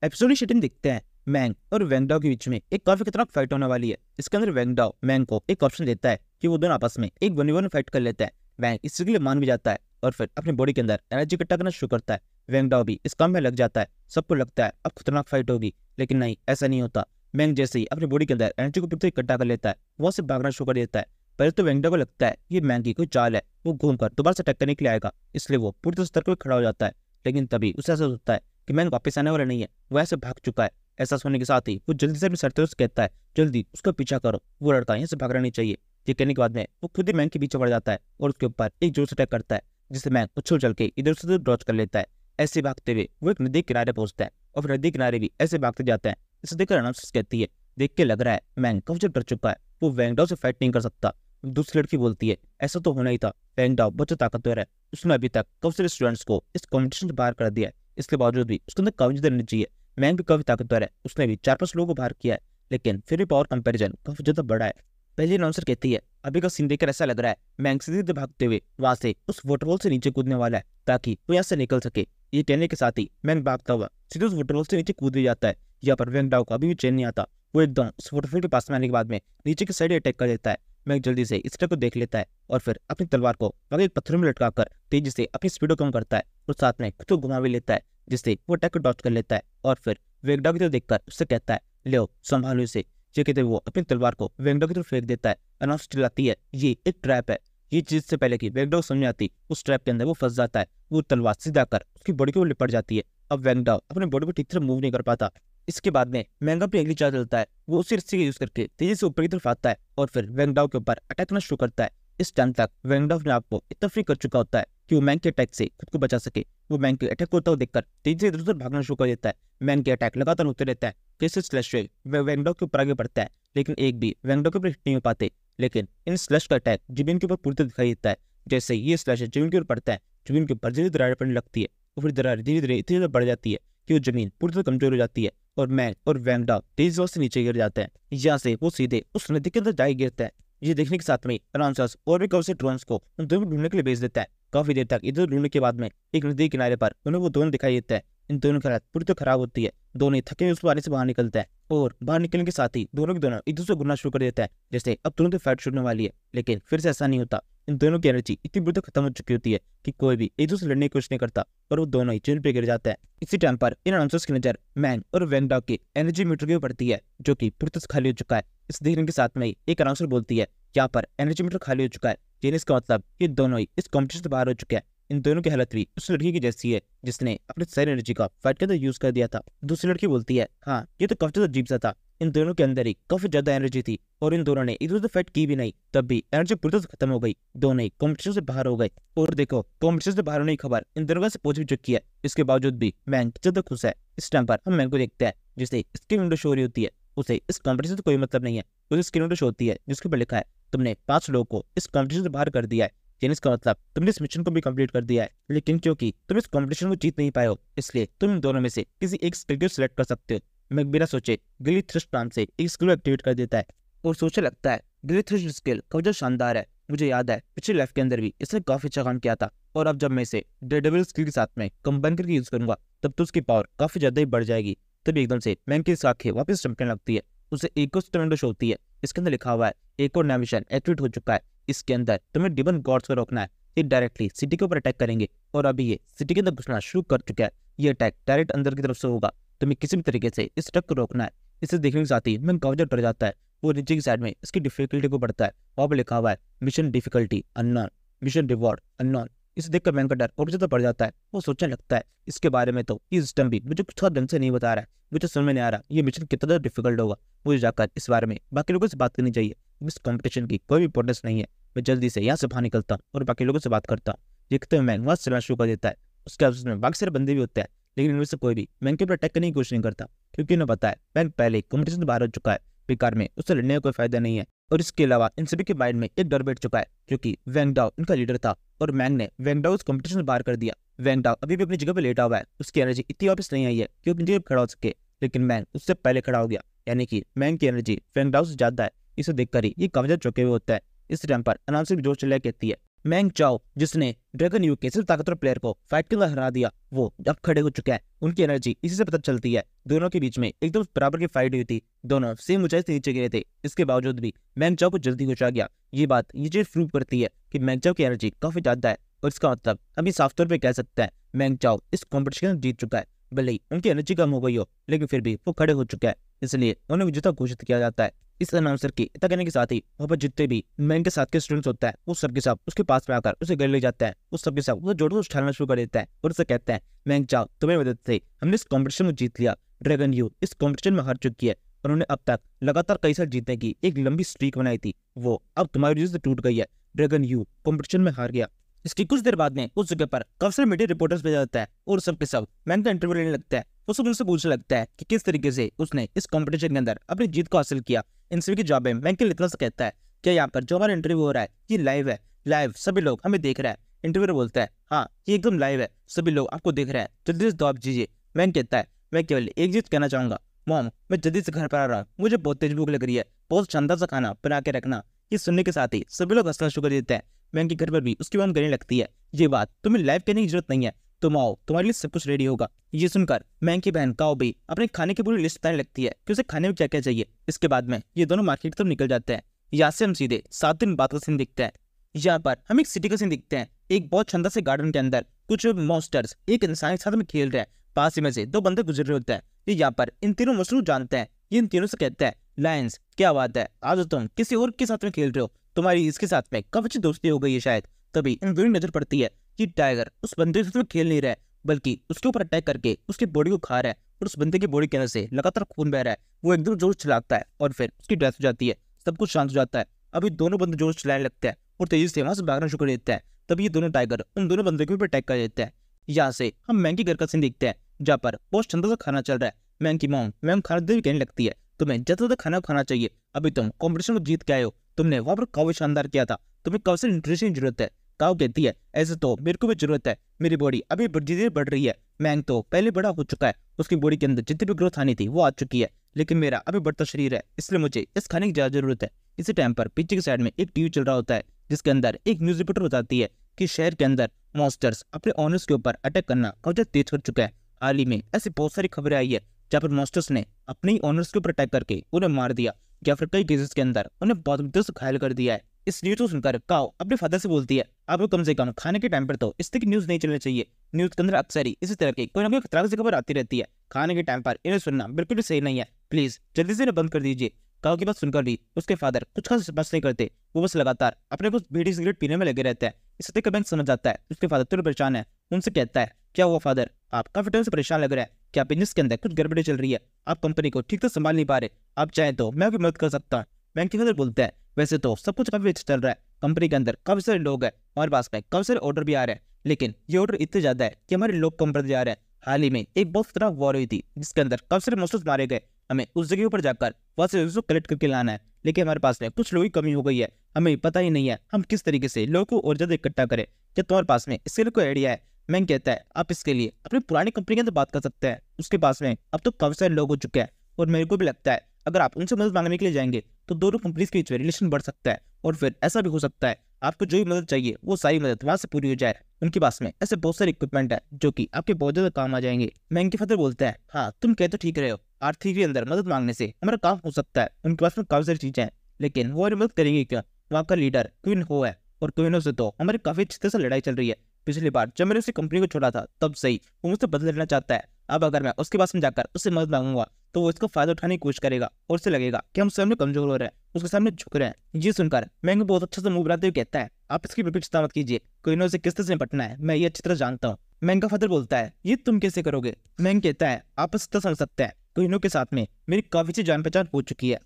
Episode की shooting देखते हैं। मैंग और वेंगडाओ के बीच में एक काफी खतरनाक फाइट होने वाली है। इसके अंदर वेंगडाओ मैंग को एक ऑप्शन देता है कि वो दोनों आपस में एक 1v1 फाइट कर लेते हैं। मैंग इसके लिए मान भी जाता है और फिर अपनी बॉडी के अंदर एनर्जी इकट्ठा करना शुरू करता है। वेंगडाओ भी इस काम में लग जाता है। सबको लगता है अब खतरनाक फाइट होगी, लेकिन नहीं, ऐसा नहीं होता। मैंग जैसे ही अपनी बॉडी के अंदर एनर्जी को फिर इकट्ठा कर लेता है, वहां से भागना शुरू कर देता है। पहले तो वेंगडाओ को लगता है ये मैंग की कोई चाल है, वो घूमकर दोबारा से अटैक करने के लिए आएगा, इसलिए वो पूरी तरह सतर्क होकर खड़ा हो जाता है। लेकिन तभी उसे ऐसा होता है कि मैंग वापस आने वाला नहीं है, वो ऐसे भाग चुका है। ऐसा होने के साथ ही वो जल्दी से अपने सरते से कहता है, जल्दी उसका पीछा करो, वो लड़का यहाँ से भाग रहा नहीं चाहिए। ये कहने के बाद में वो खुद ही मैंग के पीछे पड़ जाता है और उसके ऊपर एक जोर से अटैक करता है, जिससे मैंग उछल चल के इधर से डॉच कर लेता है। ऐसे भागते हुए वो एक नदी के किनारे पहुंचता है और फिर नदी किनारे भी ऐसे भागते जाते हैं। इसे देखकर अनाउंसर्स कहती है, देख के लग रहा है मैंग काफी डर चुका है, वो वेंगडाओ से फाइट नहीं कर सकता। दूसरी लड़की बोलती है, ऐसा तो होना ही था, वेंगडाओ बहुत ताकतवर है, उसने अभी तक काफी सारे स्टूडेंट्स को इस कॉम्पिटिशन से बाहर कर दिया है, इसके बावजूद भी उसके अंदर काफी ज्यादा एनर्जी है। मैंग भी काफी ताकतवर है, उसने भी 4-5 लोगों को बाहर किया है, लेकिन फिर भी पावर कंपैरिजन काफी ज्यादा बड़ा है। पहली अनाउंसर कहती है, अभी का सीन देखकर ऐसा लग रहा है मैंग सीधे भागते हुए वहां से उस वाटरफॉल से नीचे कूदने वाला है, ताकि वो यहाँ से निकल सके। ये कहने के साथ ही मैंग भागता हुआ सीधे उस वाटरफॉल से नीचे कूद भी जाता है। यहाँ पर वेंगडाओ का अभी भी चैन नहीं आता। वो एकदम उस वाटरफॉल के पास में आने के बाद में नीचे की साइड अटैक कर देता है। मैंग जल्दी से इस अटैक को देख लेता है और फिर अपनी तलवार को आगे एक पत्थर में लटकाकर तेजी से अपनी स्पीड को कम करता है और साथ में खुद को घुमा भी लेता है, जिससे वो अटैक को डॉच कर लेता है और फिर वेंगडाओ की तरफ देखकर उससे कहता है, लो संभालो इसे। ये कहते वो अपनी तलवार को वेंगडाओ की तरफ फेंक देता है। अनाउंस चिल्लाती है, ये एक ट्रैप है। ये चीज से पहले कि वेंगडाओ समझ आती, उस ट्रैप के अंदर वो फंस जाता है। वो तलवार सीधा कर उसकी बॉडी को लिपट जाती है। अब वेंगडाओ अपने बॉडी को ठीक तरह मूव नहीं कर पाता। इसके बाद में मैंग अपनी अगली चाल चलता है। वो उसी रस्सी का यूज करके तेजी से ऊपर की तरफ आता है और फिर वेंगडाओ के ऊपर अटैक करना शुरू करता है। इस टाइम तक वेंगडाओ अपने आप को इतना फ्री कर चुका होता है कि वो मैंग के अटैक से खुद को बचा सके। वो मैंग के अटैक को होता हुआ देखकर तेजी से इधर उधर भागना शुरू कर देता है। मैंग के अटैक लगातार होते रहता है। कैसे स्लैश वेव वेंगडाओ के ऊपर आगे बढ़ता है, लेकिन एक भी वेंगडाओ के ऊपर हिट नहीं हो पाते। लेकिन इन स्लैश का अटैक जमीन के ऊपर पूरी तरह दिखाई देता है। जैसे ही ये स्लैश जमीन के ऊपर पड़ता है, जमीन के ऊपर धीरे धीरे दरार पड़ने लगती है और फिर दरार धीरे धीरे इतनी ज्यादा बढ़ जाती है कि वो जमीन पूरी तरह कमजोर हो जाती है और मैंग और वेंगडाओ तेजी से नीचे गिर जाते हैं। यहाँ से वो सीधे उस नदी के अंदर जा गिरता है। ये देखने के साथ में अनाउंसर्स और भी काफी ड्रोन्स को उन दोनों को ढूंढने के लिए भेज देता है। काफी देर तक इधर ढूंढने के बाद में एक नदी किनारे पर उन्हें वो दोनों दिखाई देता है। इन दोनों की हालत पूरी तरह खराब होती है। दोनों थके हुए उस पानी से बाहर निकलते हैं और बाहर निकलने के साथ ही दोनों के दोनों एक दूसरे को घूरना शुरू कर देता है, जैसे अब तुरंत फाइट शुरू होने वाली है। लेकिन फिर से ऐसा नहीं होता। इन दोनों की एनर्जी इतनी बुरी तरह खत्म हो चुकी होती है कि कोई भी एक दूसरे लड़ने की कोशिश नहीं करता और वो दोनों ही जमीन पे गिर जाते हैं। इसी टाइम पर इन अनाउंसर्स की नजर मैंग और वेंगडाओ की एनर्जी मीटर के ऊपर पड़ती है, जो कि पूरी तरह से खाली हो चुका है। इस देखने के साथ में ही एक अनाउंसर बोलती है, यहाँ पर एनर्जी मीटर खाली हो चुका है, यानी इसका मतलब ये दोनों ही इस कॉम्पिटिशन से बाहर हो चुके हैं। इन दोनों की हालत भी उस लड़की की जैसी है जिसने अपनी सारी एनर्जी का फाइट के अंदर यूज कर दिया था। दूसरी लड़की बोलती है, हाँ ये तो काफी ज्यादा अजीब सा था, इन दोनों के अंदर ही काफी ज्यादा एनर्जी थी और इन दोनों ने इधर उधर फाइट की भी नहीं, तब भी एनर्जी पूरी तरह से खत्म हो गई। दोनों ही कॉम्पिटिशन से बाहर हो गए। और देखो, कॉम्पिटिशन से बाहर होने की खबर इन दोनों से पहुंच भी चुकी है। इसके बावजूद भी मैंग ज्यादा खुश है। इस टाइम पर हम मैंग को देखते हैं जिसे स्क्रीन विंडो शो हो रही होती है। उसे इस कॉम्पिटिशन से कोई मतलब नहीं है। उसे स्क्रीन विंडो शो होती है जिसके ऊपर लिखा है, तुमने 5 लोगों को इस कॉम्पिटिशन से बाहर कर दिया है, यानी इसका मतलब तुमने इस मिशन को भी कंप्लीट कर दिया है। लेकिन क्योंकि तुम इस कंपटीशन को जीत नहीं पाए हो, इसलिए तुम इन दोनों में से किसी एक स्किल को सिलेक्ट कर सकते हो। मैं बिना सोचे गिली थ्रस्ट नाम से एक स्किल एक्टिवेट कर देता है और सोचने लगता है गिली थ्रस्ट स्किल काफी शानदार है। मुझे याद है पिछले लाइफ के अंदर भी इसने काफी अच्छा काम किया था और अब जब मैं इसे डेडेबल स्किल के साथ में कंबाइन करके यूज करूंगा तब तो उसकी पावर काफी ज्यादा ही बढ़ जाएगी। तभी एकदम से मैंग की आंखें वापस चमकने लगती है। उसे एक और विंडो शो होती है। इसके अंदर लिखा हुआ है, एक और नया मिशन एक्टिवेट हो चुका है। इसके अंदर तुम्हें डिमन गॉड्स को रोकना है। ये डायरेक्टली सिटी के ऊपर अटैक करेंगे और अभी ये सिटी के अंदर घुसना शुरू कर चुका है। ये अटैक डायरेक्ट अंदर की तरफ से होगा। तुम्हें किसी भी तरीके से इस अटैक को रोकना है। इसे देखने के साथ ही मैं काफी डर जाता है। वो नीचे की साइड में इसकी डिफिकल्टी को बढ़ता है। वहां पर लिखा हुआ है, mission difficulty unknown, mission reward unknown. इसे देखकर मैंग का डर और ज्यादा बढ़ जाता है। वो सोचने लगता है, इसके बारे में तो ये सिस्टम भी मुझे कुछ ढंग से नहीं बता रहा है, मुझे समझ में नहीं आ रहा ये मिशन कितना ज्यादा डिफिकल्ट होगा। मुझे जाकर इस बारे में बाकी लोगों से बात करनी चाहिए। इस कॉम्पिटिशन की कोई भी इंपॉर्टेंस नहीं है। मैं जल्दी से यहाँ से बाहर निकलता हूँ और बाकी लोगों से बात करता हूँ। देखते हुए मैंग वहां चलना शुरू कर देता है। उसके आसपास में बाकी सारे बंदे भी होते हैं, लेकिन इनमें से कोई भी मैंग के ऊपर अटैक करने की कोशिश नहीं करता, क्योंकि उन्हें पता है मैंग पहले कॉम्पिटिशन से बाहर हो चुका है। बेकार में उससे लड़ने का कोई फायदा नहीं है। और इसके अलावा इन सभी के माइंड में एक डर बैठ चुका है, क्योंकि वेंगडाओ इनका लीडर था और मैंग ने वेंगडाओ उस कॉम्पिटिशन से बाहर कर दिया। वेंगडाओ अभी भी अपनी जगह पर लेटा हुआ है। उसकी एनर्जी इतनी वापस नहीं आई है कि अपनी जगह पर खड़ा हो सके, लेकिन मैंग उससे पहले खड़ा हो गया, यानी कि मैंग की एनर्जी वेंगडाओ से ज्यादा है। इसे देखकर ही ये काफी ज्यादा चौंके हुए होता है। इस टाइम पर अनाउंसर भी जोर चिल्लाकर कहती है, मैंग चाओ जिसने ड्रैगन यू के सिर्फ ताकतवर प्लेयर को फाइट के अंदर हरा दिया, वो अब खड़े हो चुके हैं। उनकी एनर्जी इसी से पता चलती है। दोनों के बीच में एकदम बराबर की फाइट हुई थी, दोनों सेम ऊंचाई से नीचे गिरे थे। इसके बावजूद भी मैंग चाओ को जल्दी कुचला गया। ये चीज प्रूव करती है कि मैंग चाओ की एनर्जी काफी ज्यादा है, और इसका मतलब हम ये साफ तौर पर कह सकते हैं मैंग चाओ इस कॉम्पिटिशन में जीत चुका है। भले ही उनकी एनर्जी कम हो गई हो, लेकिन फिर भी वो खड़े हो चुका है, इसलिए उन्हें विजेता घोषित किया जाता है। इस अनाउंसर के इतना कहने के साथ ही वहाँ पर जितने भी मैंग के साथ के स्टूडेंट्स होता है, वो सबके साथ उसके पास में आकर उसे घर ले जाता है। उस सबके साथ वो जोड़ों से उछालना शुरू कर देता है और उसे कहता है मैंग चाओ, तुम्हें मदद से हमने इस कॉम्पिटिशन में जीत लिया। ड्रैगन यू इस कॉम्पिटिशन में हार चुकी है, उन्होंने अब तक लगातार कई साल जीतने की एक लंबी स्ट्रीक बनाई थी, वो अब तुम्हारी वजह से टूट गई है। ड्रैगन यू कॉम्पिटिशन में हार गया। इसकी कुछ देर बाद में उस जगह पर काफी सारे मीडिया रिपोर्टर्स भेजा जाता है और सबके सब मैंग का इंटरव्यू लेने लगता है। वो सब उनसे पूछने लगता है कि किस तरीके से उसने इस कंपटीशन के अंदर अपनी जीत को हासिल किया। इन सभी के जवाब में मैंग के इतना सा कहता है कि यहाँ पर जो हमारा इंटरव्यू हो रहा है ये लाइव है, लाइव सभी लोग हमें देख रहे हैं। इंटरव्यूअर बोलता है हाँ ये एकदम लाइव है, सभी लोग आपको देख रहे हैं, जल्दी से जवाब दीजिए। मैंग कहता है मैं केवल एक चीज कहना चाहूंगा मॉम, मैं जल्दी से घर पर आ रहा हूँ, मुझे बहुत तेज भूख लग रही है, बहुत शानदार सा खाना बना के रखना। ये सुनने के साथ ही सभी लोग हंसना शुरू कर देते हैं। मैंग के घर पर भी उसकी बात करने लगती है, ये बात तुम्हें लाइव कहने की जरूरत नहीं है, तुम आओ तुम्हारे लिए सब कुछ रेडी होगा। ये सुनकर मैंग की बहन काओ भी अपने खाने की पूरी लिस्ट बताने लगती है कि उसे खाने में क्या क्या चाहिए। इसके बाद में ये दोनों मार्केट की तरफ निकल जाते हैं। यहाँ से हम सीधे 7 दिन बाद का सीन दिखते हैं। यहाँ पर हम एक सिटी का सीन दिखते हैं। एक बहुत शानदार से गार्डन के अंदर कुछ मॉन्स्टर्स एक इंसान के साथ में खेल रहे हैं। पास ही में से 2 बंदे गुजर रहे होते हैं। ये यहाँ पर इन तीनों मॉन्स्टर को जानते हैं। ये इन तीनों से कहता है लायंस क्या बात है, आज तुम किसी और के साथ में खेल रहे हो, तुम्हारी इसके साथ में काफी अच्छी दोस्ती हो गई है शायद। तभी इन दोनों नजर पड़ती है कि टाइगर उस बंदे के साथ में खेल नहीं रहा है, बल्कि उसके ऊपर अटैक करके उसकी बॉडी को खा रहा है, और उस बंदे की बॉडी के अंदर से लगातार खून बह रहा है। वो एकदम जोर चलाता है और फिर उसकी डेथ हो जाती है। सब कुछ शांत हो जाता है। अभी दोनों बंदे जोर चलाने लगते हैं और तेजी से वहां से भागना शुरू कर देते हैं। तभी ये दोनों टाइगर उन दोनों बंदे के ऊपर अटैक कर देते हैं। यहाँ से हम मैंग के घर का सीन देखते हैं, जहाँ पर बहुत शानदार सा खाना चल रहा है। मैंग की मॉम मैंग खाना देवी कहने लगती है तुम्हें ज्यादा ज्यादा खाना खाना चाहिए, अभी तुम कॉम्पिटिशन में जीत के आए हो, तुमने वहां पर काफी शानदार किया था, तुम्हें काफी सारी न्यूट्रिशन की जरूरत है। काओ कहती है ऐसे तो मेरे को भी जरूरत है, मेरी बॉडी अभी धीरे धीरे बढ़ रही है। मैंग तो पहले बड़ा हो चुका है, उसकी बॉडी के अंदर जितनी भी ग्रोथ आनी थी वो आ चुकी है, लेकिन मेरा अभी बढ़ता शरीर है, इसलिए मुझे इस खाने की ज्यादा जरूरत है। इसी टाइम पर पीछे की साइड में एक टीवी चल रहा होता है, जिसके अंदर एक न्यूज रिपोर्टर बताती है कि शहर के अंदर मॉन्स्टर्स अपने ऑनर्स के ऊपर अटैक करना काफी तेज कर चुका है। हाल ही में ऐसी बहुत सारी खबरें आई है जहाँ पर मॉन्स्टर्स ने अपने ही ऑनर्स के ऊपर अटैक करके उन्हें मार दिया, या फिर कई केसेस के अंदर उन्हें बहुत बुरी तरह से घायल कर दिया है। इस न्यूज को सुनकर काओ अपने फादर से बोलती है आपको कम से कम खाने के टाइम पर तो इस तरह की न्यूज नहीं चलनी चाहिए। न्यूज के अंदर अक्सर ही इसी तरह की कोई ना कोई खतरा की खबर आती रहती है, खाने के टाइम पर इन्हें सुनना बिल्कुल भी सही नहीं है, प्लीज जल्दी से इन्हें बंद कर दीजिए। काओ की बात सुनकर भी उसके फादर कुछ खास समझ नहीं करते, वो बस लगातार अपने कुछ बीड़ी सिगरेट पीने में लगे रहते हैं। इस देखकर बैंक समझ जाता है उसके फादर थोड़े परेशान है। उनसे कहता है क्या हुआ फादर, आप काफी टाइम से परेशान लग रहे हैं, क्या बिजनेस के अंदर कुछ गड़बड़ी चल रही है, आप कंपनी को ठीक से संभाल नहीं पा रहे, आप चाहे तो मैं भी मदद कर सकता हूँ। बैंक के फादर बोलते हैं वैसे तो सब कुछ काफी अच्छा चल रहा है, कंपनी के अंदर काफी सारे लोग हैं, हमारे पास में काफी सारे ऑर्डर भी आ रहे हैं, लेकिन ये ऑर्डर इतने ज्यादा है कि हमारे लोग कम पड़ते जा रहे हैं। हाल ही में एक बहुत खतरनाक वॉर हुई थी जिसके अंदर काफी सारे मॉन्स्टर्स मारे गए, हमें उस जगह पर जाकर वहां से उसको कलेक्ट करके लाना है, लेकिन हमारे पास में कुछ लोगों की कमी हो गई है, हमें पता ही नहीं है हम किस तरीके से लोगों को और ज्यादा इकट्ठा करें। क्या तुम्हारे पास में इसके लिए कोई आइडिया है? मैंग कहता है आप इसके लिए अपनी पुरानी कंपनी के अंदर बात कर सकते हैं, उसके पास में अब तो काफी सारे लोग हो चुके हैं, और मेरे को भी लगता है अगर आप उनसे मदद मांगने के लिए जाएंगे तो दोनों कंपनीज के बीच में रिलेशन बढ़ सकता है, और फिर ऐसा भी हो सकता है आपको जो भी मदद चाहिए वो सारी मदद वहां से पूरी हो जाए। उनके पास में ऐसे बहुत सारे इक्विपमेंट है जो कि आपके बहुत ज्यादा काम आ जाएंगे। मैंग के फादर बोलता है हाँ तुम कह तो ठीक रहे हो, आर्थिक के अंदर मदद मांगने से हमारा काम हो सकता है, उनके पास में काफी सारी चीजें हैं, लेकिन वो हमारी मदद करेंगे क्या? वहाँ का लीडर क्वीन हो है, और क्वीनों से तो हमारी काफी अच्छी तरह से लड़ाई चल रही है। पिछली बार जब मैंने उसी कंपनी को छोड़ा था तब से ही वो मुझसे बदला लेना चाहता है। अब अगर मैं उसके पास में जाकर उससे मदद मांगूंगा तो वो इसका फायदा उठाने की कोशिश करेगा, और उसे लगेगा कि हम सामने कमजोर हो रहे हैं, उसके सामने झुक रहे हैं। ये सुनकर मैंग बहुत अच्छा सा मुंह बनाते हुए कहता है आप इसकी बिल्कुल चिंता मत कीजिए, क्वीनों से किस तरह से निपटना है मैं ये अच्छी तरह जानता हूँ। मैंग का फादर बोलता है ये तुम कैसे करोगे? मैंग कहता है आप इस तरह समझ सकते हैं, क्वीनों के साथ में मेरी काफी अच्छी जान पहचान हो चुकी है।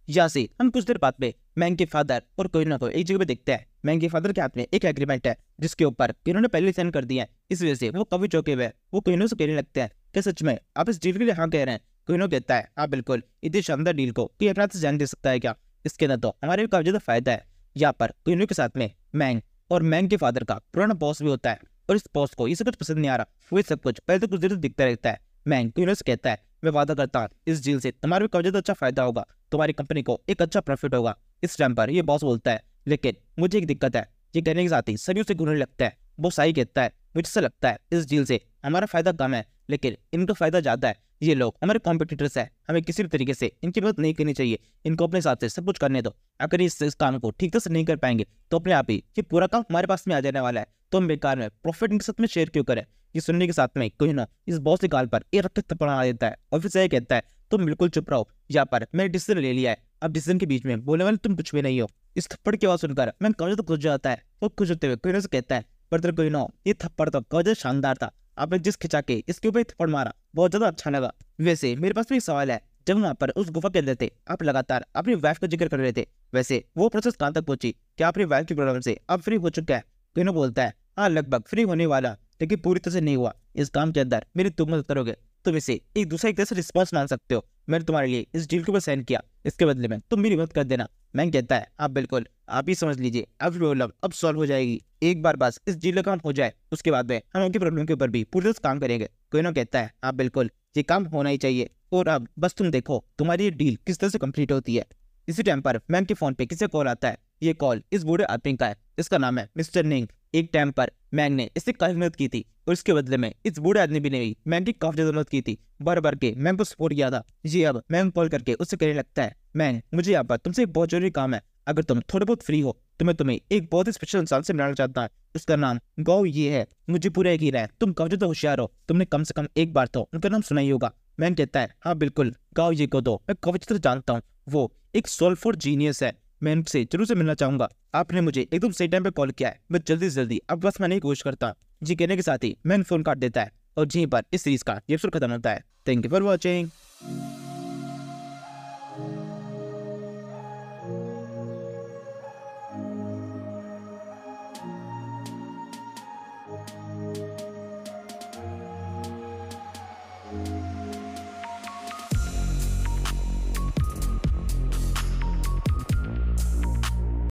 यहाँ से हम कुछ देर बाद में मैंग के फादर और क्वीनों को एक जगह पे देखते हैं। मैंग के फादर के हाथ में एक एग्रीमेंट है जिसके ऊपर क्वीनों ने पहले साइन कर दिया है, इस वजह से वो काफी चौंके हुए हैं। वो क्वीनों से कहने लगते हैं क्या सच में आप इस डील के लिए हाँ कह रहे हैं? क्वीनों कहता है हाँ बिल्कुल, इतनी शानदार डील को कोई अपना से जान दे सकता है क्या? इसके अंदर तो हमारे भी काफी ज्यादा फायदा है। यहाँ पर क्वीनों के साथ में मैंग और मैंग के फादर का पुराना बॉस भी होता है, और इस बॉस को ये सब कुछ पसंद नहीं आ रहा, वो सब कुछ पहले तो कुछ देर दिखता रहता है। मैंग क्वीनों से कहता है मैं वादा करता हूँ इस डील से तुम्हारे भी काफी ज्यादा अच्छा फायदा होगा, तुम्हारी कंपनी को एक अच्छा प्रॉफिट होगा। इस टाइम पर ये बॉस बोलता है लेकिन मुझे एक दिक्कत है, ये कहने के साथ ही सभी उसे घूरने लगता है। वो साई कहता है मुझे ऐसा लगता है इस डील से हमारा फायदा कम है लेकिन इनका फायदा ज्यादा है। ये लोग हमारे कॉम्पिटिटर्स है, हमें किसी भी तरीके से इनकी मदद नहीं करनी चाहिए, इनको अपने साथ से सब कुछ करने दो। अगर इस काम को ठीक तरह से नहीं कर पाएंगे तो अपने आप ही ये पूरा काम हमारे पास में आ जाने वाला है, तो हम बेकार में प्रॉफिट इनके साथ में शेयर क्यों करें। ये सुनने के साथ में कोई ना इस बॉस के गाल पर एक रख के थप्पड़ मार देता है और फिर से कहता है तुम बिल्कुल चुप रहो, यहाँ पर मैंने डिसीजन ले लिया है, अब डिसीजन के बीच में बोलने वाले तुम कुछ भी नहीं हो। इस थप्पड़ की आवाज सुनकर मैं कमरे तो खुश जाता है। वो खुश होते हुए कोई से कहता है पर तेरे कोई ना ये थप्पड़ तो कवच शानदार था, आपने जिस खिंचा के इसके ऊपर थप्पड़ मारा बहुत ज्यादा अच्छा लगा। वैसे मेरे पास भी एक सवाल है, जब वहाँ पर उस गुफा के अंदर थे आप लगातार अपनी वाइफ का जिक्र कर रहे थे, वैसे वो प्रोसेस कहाँ तक पहुंची, क्या अपनी वाइफ की प्रॉब्लम से अब फ्री हो चुका है। कोई बोलता है हाँ लगभग फ्री होने वाला लेकिन पूरी तरह से नहीं हुआ। इस काम के अंदर मेरी तुम मदद करोगे, तुम इसे एक दूसरे एक तरह से रिस्पॉन्स मान सकते हो। मैंने तुम्हारे लिए इस डील के ऊपर साइन किया, इसके बदले में तुम मेरी मदद कर देना। मैं कहता है आप बिल्कुल, आप ही समझ लीजिए अब प्रॉब्लम अब सॉल्व हो जाएगी। एक बार बस इस डील का काम हो जाए उसके बाद में हम उनकी प्रॉब्लम के ऊपर भी पूरी तरह से काम करेंगे। कोई ना कहता है आप बिल्कुल, ये काम होना ही चाहिए और अब बस तुम देखो तुम्हारी ये डील किस तरह से कंप्लीट होती है। इसी टाइम पर मैन के फोन पे किसी कॉल आता है। ये कॉल इस बूढ़े आदमी का है, इसका नाम है मिस्टर निंग। एक टाइम पर मैंग ने इससे काफी मदद की थी और इसके बदले में इस बूढ़े आदमी भी ने भी मैंग की काफी ज्यादा मदद की थी, बार बार के मैंग को सपोर्ट किया था। जी अब मैंग कॉल करके उससे कहने लगता है मैंग मुझे यहाँ पर तुमसे एक बहुत जरूरी काम है, अगर तुम थोड़े बहुत फ्री हो तो मैं तुम्हें एक बहुत ही स्पेशल इंसान से मिलाना चाहता हूँ, उसका नाम गाओ ये है। मुझे पूरा यकीन है तुम काफी ज्यादा होशियार हो, तुमने कम से कम एक बार तो उनका नाम सुना ही होगा। मैंग कहता है हाँ बिल्कुल गाओ ये को दो मैं काफी अच्छी तरह जानता हूँ, वो एक सोलफोर जीनियस है, मैं उनसे जरूर से मिलना चाहूंगा। आपने मुझे एकदम सही टाइम पे कॉल किया है, मैं जल्दी से जल्दी अब बस मैंने कोशिश करता। जी कहने के साथ ही मैन फोन काट देता है और यहीं पर इस सीरीज का ये एपिसोड खत्म होता है। Thank you for watching.